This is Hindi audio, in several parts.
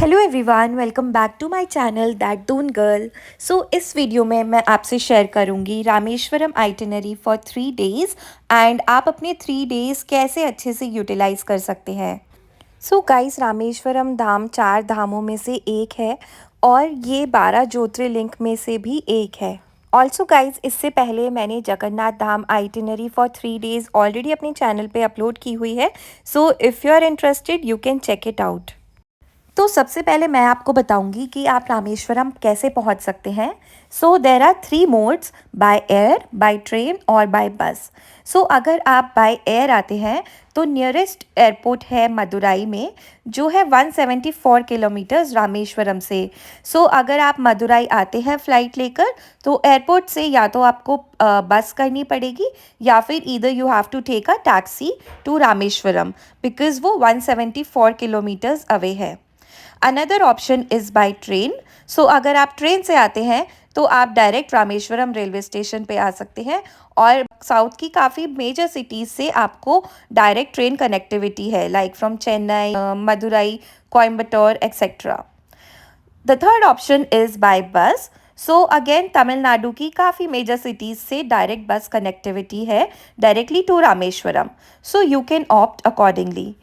Hello everyone, welcome back to my channel that Doon girl. इस वीडियो में मैं आपसे शेयर करूंगी Rameswaram itinerary for 3 days and आप अपने 3 डेज़ कैसे अच्छे से यूटिलाइज़ कर सकते हैं। गाइस, रामेश्वरम धाम 4 धामों में से एक है और ये 12 ज्योतिर्लिंग में से भी एक है। ऑल्सो गाइज, इससे पहले मैंने Jagannath Dham itinerary for 3 days already अपने चैनल पे अपलोड की हुई है। If you are interested you can check it out. सबसे पहले मैं आपको बताऊंगी कि आप रामेश्वरम कैसे पहुंच सकते हैं। There are 3 modes, by air, by train और बाय बस। अगर आप बाय एयर आते हैं तो नियरेस्ट एयरपोर्ट है मदुराई में, जो है 174 किलोमीटर्स रामेश्वरम से। अगर आप मदुराई आते हैं फ़्लाइट लेकर तो एयरपोर्ट से या तो आपको बस करनी पड़ेगी या फिर either you have to take a taxi to Rameswaram, because वो 174 किलोमीटर्स अवे है। Another option is by train. अगर आप ट्रेन से आते हैं तो आप डायरेक्ट रामेश्वरम रेलवे स्टेशन पे आ सकते हैं और साउथ की काफ़ी मेजर सिटीज़ से आपको डायरेक्ट ट्रेन कनेक्टिविटी है, like from Chennai, Madurai, Coimbatore etcetera. The third option is by bus. Again Tamil Nadu की काफ़ी मेजर सिटीज़ से डायरेक्ट बस कनेक्टिविटी है directly to Rameswaram. You can opt accordingly.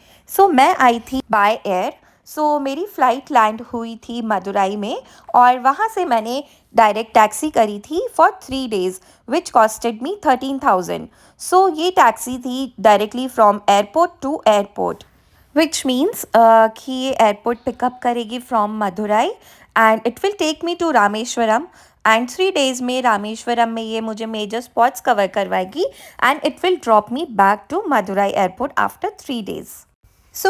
मैं आई थी बाय एयर। मेरी फ़्लाइट लैंड हुई थी मदुराई में और वहाँ से मैंने डायरेक्ट टैक्सी करी थी for 3 days which costed me 13,000। ये टैक्सी थी directly from airport to airport, which means कि ये एयरपोर्ट पिकअप करेगी from Madurai and it will take me to Rameswaram and 3 days में रामेश्वरम में ये मुझे मेजर स्पॉट्स कवर करवाएगी and it will drop me back to Madurai airport after 3 days.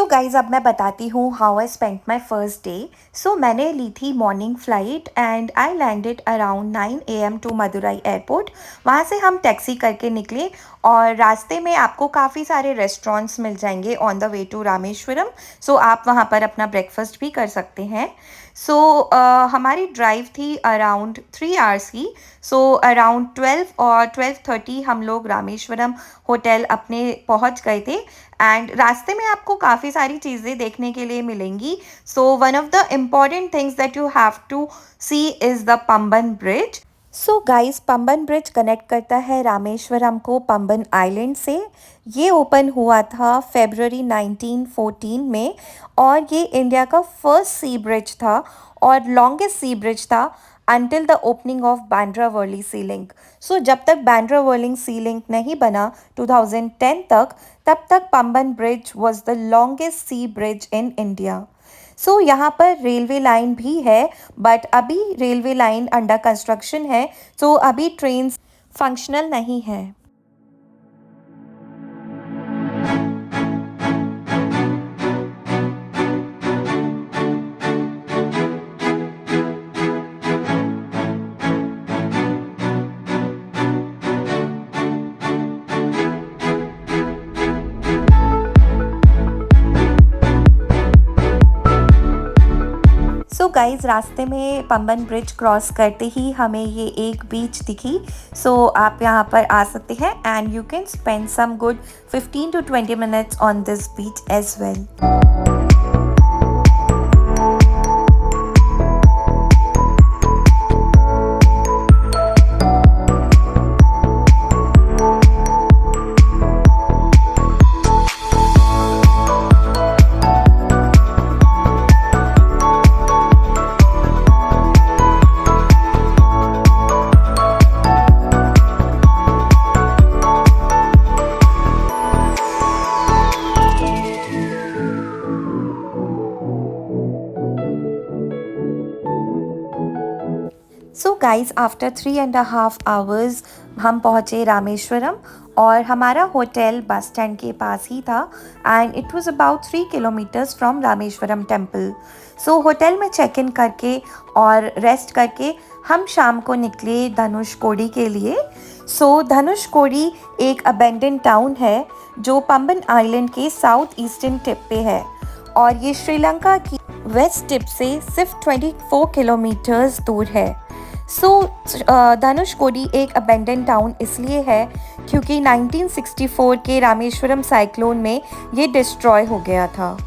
Guys, अब मैं बताती हूँ how I spent my first day. मैंने ली थी morning flight and I landed around 9 AM to Madurai airport. वहाँ से हम टैक्सी करके निकले और रास्ते में आपको काफ़ी सारे रेस्टोरेंट्स मिल जाएंगे on the way to Rameswaram. आप वहाँ पर अपना ब्रेकफास्ट भी कर सकते हैं। हमारी ड्राइव थी अराउंड 3 आवर्स की। अराउंड 12 और 12:30 हम लोग रामेश्वरम होटल अपने पहुँच गए थे एंड रास्ते में आपको काफ़ी सारी चीज़ें देखने के लिए मिलेंगी। One of the important things that you have to see is the Pamban bridge. Guys, Pamban bridge connect करता है रामेश्वरम को पंबन आइलैंड से। ये ओपन हुआ था फरवरी 1914 में और ये इंडिया का फर्स्ट सी ब्रिज था और लॉन्गेस्ट सी ब्रिज था until the opening of Bandra Worli sea link. जब तक बांद्रा वर्ली सी लिंक नहीं बना 2010 तक, तब तक Pamban bridge was the longest sea bridge in India. यहाँ पर रेलवे लाइन भी है बट अभी रेलवे लाइन अंडर कंस्ट्रक्शन है, अभी ट्रेन फंक्शनल नहीं है। गाइज, रास्ते में पंबन ब्रिज क्रॉस करते ही हमें ये एक बीच दिखी। आप यहाँ पर आ सकते हैं and you can spend some good 15 to 20 minutes on this beach as well. Guys, after 3.5 hours हम पहुँचे रामेश्वरम और हमारा होटल बस स्टैंड के पास ही था and it was about 3 kilometres from Rameswaram temple. Hotel में चेक इन करके और रेस्ट करके हम शाम को निकले धनुषकोडी के लिए। धनुषकोडी एक अबेंडन टाउन है जो पंबन आइलैंड के साउथ ईस्टर्न टिप पे है और ये श्रीलंका की वेस्ट टिप से सिर्फ 24 किलोमीटर्स दूर है। धनुषकोडी एक अबेंडन टाउन इसलिए है क्योंकि 1964 के रामेश्वरम साइक्लोन में ये डिस्ट्रॉय हो गया था।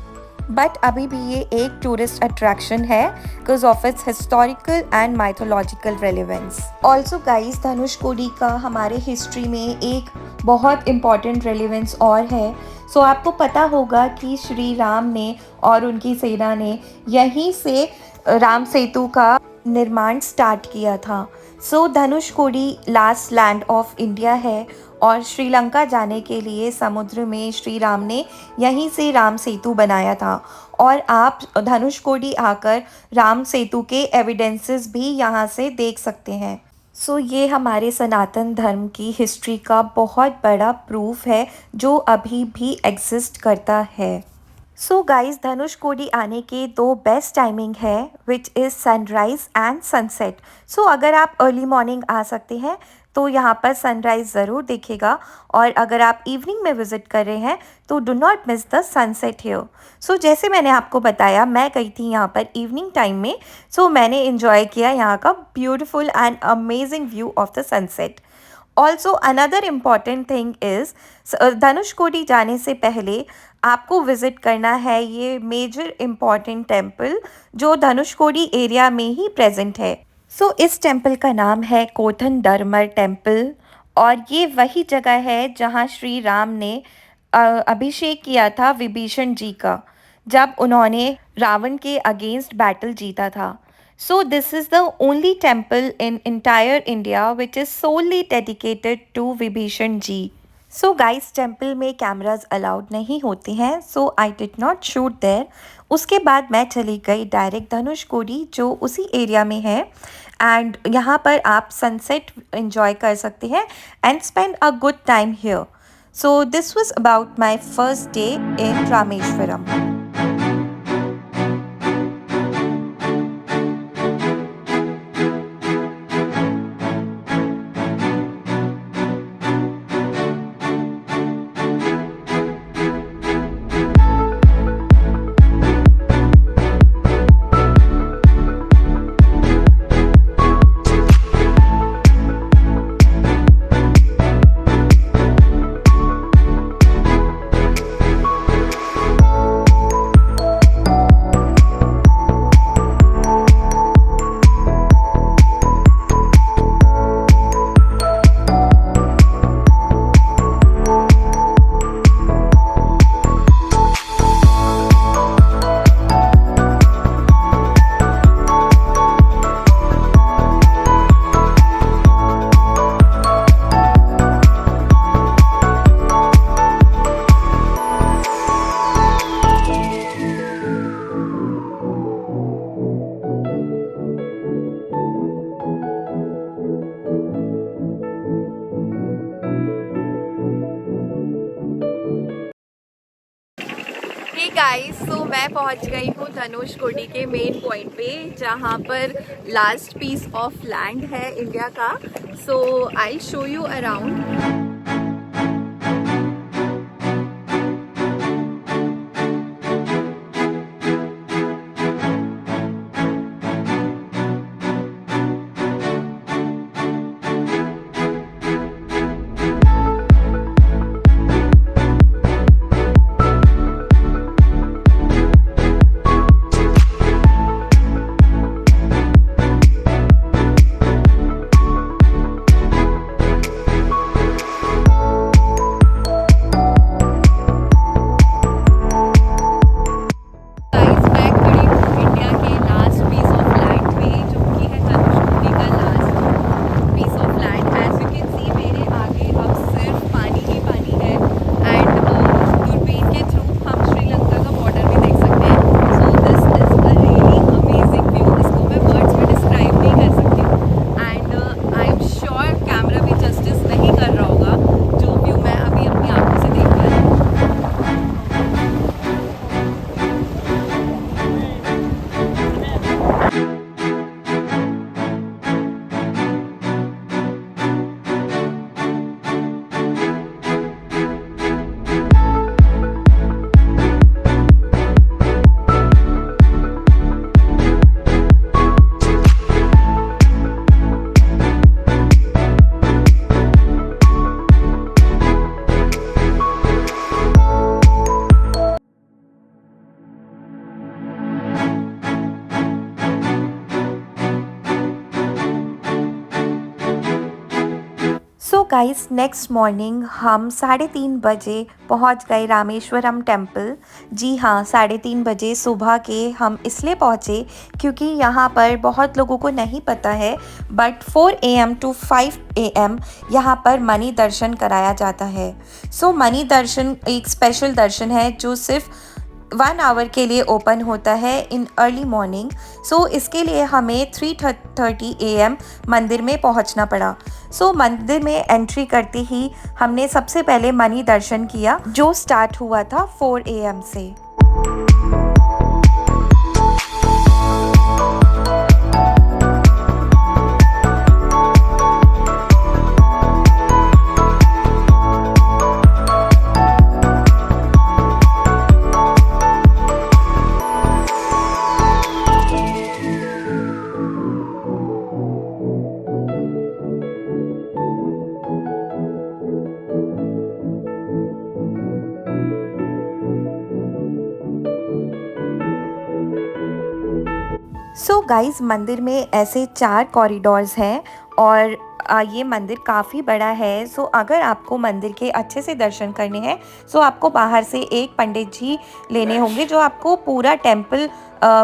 बट अभी भी ये एक टूरिस्ट अट्रैक्शन है because of its historical and mythological relevance. Also guys, Dhanushkodi का हमारे हिस्ट्री में एक बहुत इम्पॉर्टेंट रेलेवेंस और है। सो आपको पता होगा कि श्री राम ने और उनकी सेना ने यहीं से राम सेतु का निर्माण स्टार्ट किया था। So Dhanushkodi last land of India है और श्रीलंका जाने के लिए समुद्र में श्री राम ने यहीं से राम सेतु बनाया था। और आप धनुषकोडी आकर राम सेतु के एविडेंसेस भी यहाँ से देख सकते हैं। सो ये हमारे सनातन धर्म की हिस्ट्री का बहुत बड़ा प्रूफ है जो अभी भी एग्जिस्ट करता है। सो गाइस, धनुषकोडी आने के दो बेस्ट टाइमिंग है which is sunrise and sunset. So अगर आप अर्ली मॉर्निंग आ सकते हैं तो यहाँ पर सनराइज़ ज़रूर दिखेगा, और अगर आप इवनिंग में विज़िट कर रहे हैं तो do not miss the sunset here. So जैसे मैंने आपको बताया, मैं गई थी यहाँ पर इवनिंग टाइम में। सो मैंने इन्जॉय किया यहाँ का beautiful and amazing view of the sunset. Also another important thing is, Dhanushkodi जाने से पहले आपको विज़िट करना है ये मेजर इम्पॉर्टेंट टेम्पल जो धनुषकोडी एरिया में ही प्रेजेंट है। सो इस टेम्पल का नाम है कोथन टेम्पल, और ये वही जगह है जहाँ श्री राम ने अभिषेक किया था विभीषण जी का, जब उन्होंने रावण के अगेंस्ट बैटल जीता था। So this is the only temple in entire India which is solely dedicated to Vibhishan ji. So guys, temple में कैमराज अलाउड नहीं होते हैं, so I did not shoot there. उसके बाद मैं चली गई डायरेक्ट धनुषकोडी जो उसी एरिया में है, एंड यहाँ पर आप सनसेट enjoy कर सकते हैं and spend a good time here. So this was about my first day in Rameswaram. Guys, so मैं पहुंच गई हूँ धनुषकोडी के मेन पॉइंट पे जहाँ पर लास्ट पीस ऑफ लैंड है इंडिया का। So I show you around. Guys next morning हम 3:30 बजे पहुंच गए रामेश्वरम टेम्पल। जी हाँ, 3:30 बजे सुबह के हम इसलिए पहुंचे क्योंकि यहाँ पर बहुत लोगों को नहीं पता है, बट 4 AM टू 5 AM यहाँ पर मणि दर्शन कराया जाता है। सो मणि दर्शन एक स्पेशल दर्शन है जो सिर्फ 1 आवर के लिए ओपन होता है इन अर्ली मॉर्निंग। सो इसके लिए हमें 3:30 AM मंदिर में पहुंचना पड़ा। सो मंदिर में एंट्री करते ही हमने सबसे पहले मणि दर्शन किया जो स्टार्ट हुआ था 4 AM से। सो गाइस मंदिर में ऐसे 4 कॉरिडोर्स हैं और ये मंदिर काफ़ी बड़ा है। सो अगर आपको मंदिर के अच्छे से दर्शन करने हैं सो आपको बाहर से एक पंडित जी लेने होंगे जो आपको पूरा टेम्पल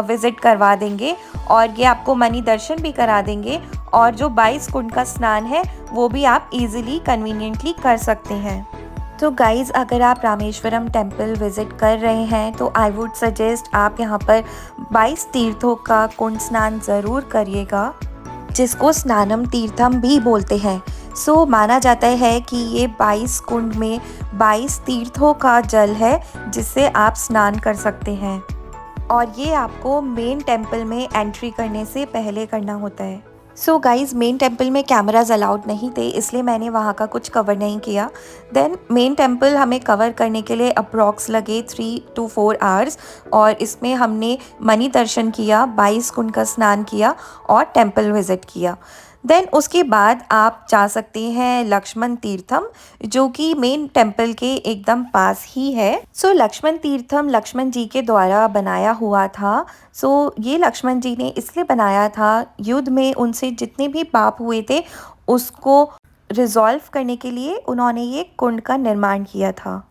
विज़िट करवा देंगे और ये आपको मणि दर्शन भी करा देंगे और जो 22 कुंड का स्नान है वो भी आप इजीली कन्वीनियंटली कर सकते हैं। तो गाइज़ अगर आप रामेश्वरम टेम्पल विज़िट कर रहे हैं तो आई वुड सजेस्ट आप यहाँ पर 22 तीर्थों का कुंड स्नान ज़रूर करिएगा, जिसको स्नानम तीर्थम भी बोलते हैं। सो माना जाता है कि ये 22 कुंड में 22 तीर्थों का जल है जिससे आप स्नान कर सकते हैं और ये आपको मेन टेम्पल में एंट्री करने से पहले करना होता है। सो गाइज़ मेन टेम्पल में कैमराज अलाउड नहीं थे इसलिए मैंने वहाँ का कुछ कवर नहीं किया। देन मेन टेम्पल हमें कवर करने के लिए अप्रॉक्स लगे 3 to 4 आवर्स और इसमें हमने मणि दर्शन किया, 22 कुंड का स्नान किया और टेम्पल विज़िट किया। देन उसके बाद आप जा सकते हैं लक्ष्मण तीर्थम जो कि मेन टेम्पल के एकदम पास ही है। सो लक्ष्मण तीर्थम लक्ष्मण जी के द्वारा बनाया हुआ था। सो ये लक्ष्मण जी ने इसलिए बनाया था, युद्ध में उनसे जितने भी पाप हुए थे उसको रिजॉल्व करने के लिए उन्होंने ये कुंड का निर्माण किया था।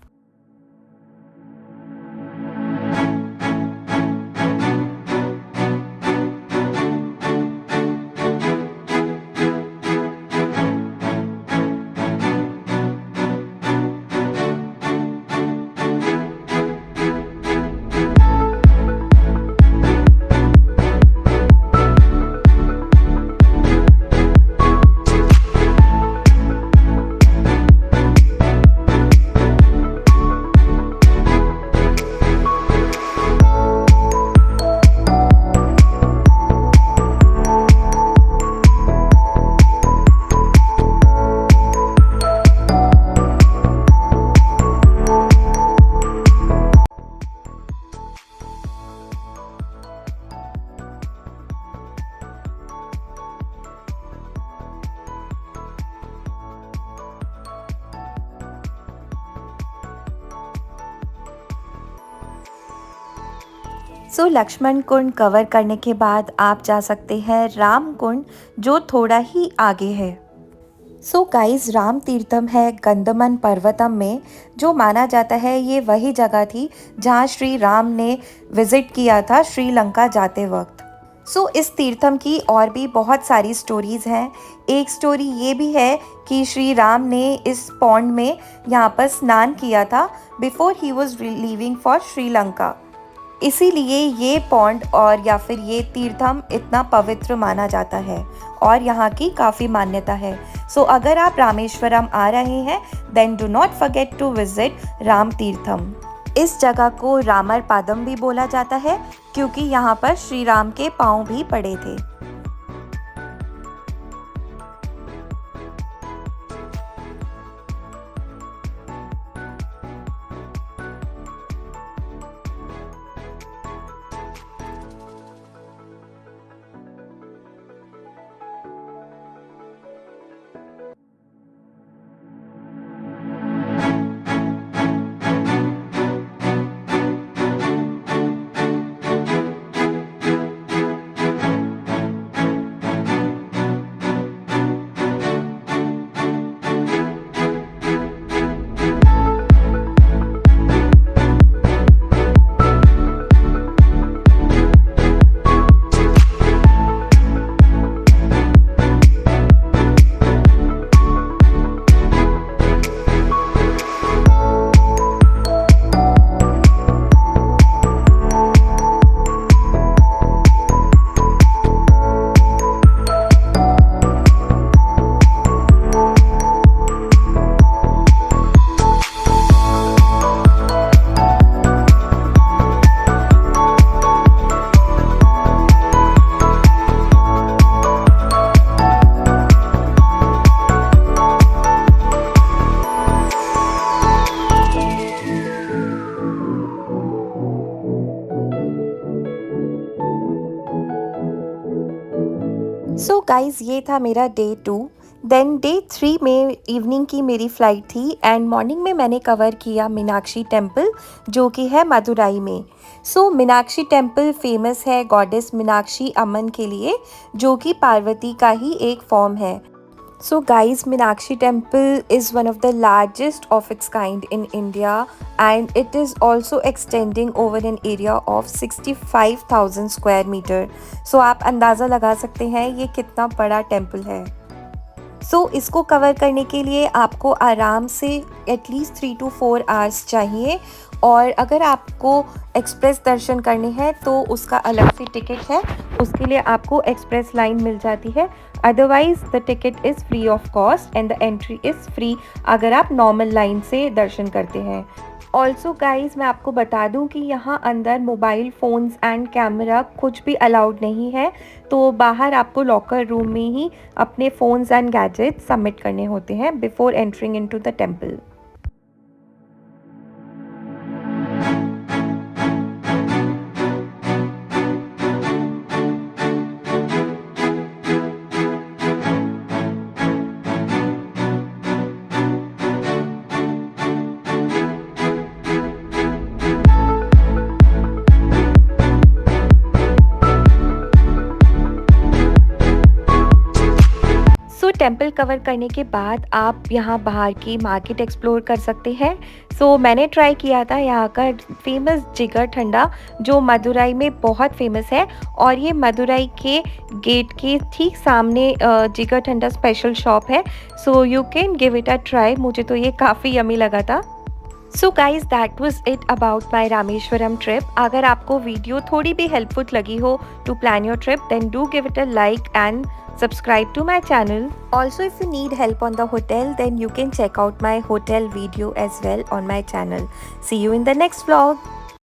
सो लक्ष्मण कुंड कवर करने के बाद आप जा सकते हैं राम कुंड जो थोड़ा ही आगे है। सो गाइस राम तीर्थम है गंधमन पर्वतम में, जो माना जाता है ये वही जगह थी जहाँ श्री राम ने विज़िट किया था श्रीलंका जाते वक्त। सो इस तीर्थम की और भी बहुत सारी स्टोरीज़ हैं। एक स्टोरी ये भी है कि श्री राम ने इस पॉन्ड में यहाँ पर स्नान किया था before he was leaving for Sri Lanka, इसीलिए ये पॉन्ड और या फिर ये तीर्थम इतना पवित्र माना जाता है और यहाँ की काफ़ी मान्यता है। सो अगर आप रामेश्वरम आ रहे हैं then do not forget to visit Ram Theertham. इस जगह को रामर पादम भी बोला जाता है क्योंकि यहाँ पर श्री राम के पाँव भी पड़े थे। सो गाइज़ ये था मेरा डे 2। देन डे 3 में इवनिंग की मेरी फ़्लाइट थी एंड मॉर्निंग में मैंने कवर किया मीनाक्षी टेम्पल जो कि है मदुराई में। सो मीनाक्षी टेम्पल फेमस है गॉडेस मीनाक्षी अम्मन के लिए जो कि पार्वती का ही एक फॉर्म है। So guys, Meenakshi temple is one of the largest of its kind in India and it is also extending over an area of 65,000 square meter. So आप अंदाज़ा लगा सकते हैं ये कितना बड़ा टेम्पल है। इसको कवर करने के लिए आपको आराम से एटलीस्ट 3 to 4 आवर्स चाहिए और अगर आपको एक्सप्रेस दर्शन करने हैं तो उसका अलग से टिकट है, उसके लिए आपको एक्सप्रेस लाइन मिल जाती है। Otherwise the ticket is free of cost and the entry is free अगर आप नॉर्मल लाइन से दर्शन करते हैं। ऑल्सो गाइज़ मैं आपको बता दूं कि यहाँ अंदर मोबाइल फ़ोन्स एंड कैमरा कुछ भी अलाउड नहीं है, तो बाहर आपको लॉकर रूम में ही अपने फ़ोन्स एंड गैजेट्स सबमिट करने होते हैं before entering into the temple. Temple cover करने के बाद आप यहाँ बाहर की मार्केट एक्सप्लोर कर सकते हैं। मैंने ट्राई किया था यहाँ का फेमस जिगर ठंडा जो मदुराई में बहुत फेमस है और ये मदुराई के गेट के ठीक सामने जिगर ठंडा स्पेशल शॉप है। You can give it a try. मुझे तो ये काफ़ी यमी लगा था। Guys that was it about my Rameswaram trip. अगर आपको वीडियो थोड़ी भी हेल्पफुल लगी हो to plan your trip then do give it a like and subscribe to my channel. Also, if you need help on the hotel then you can check out my hotel video as well on my channel. See you in the next vlog.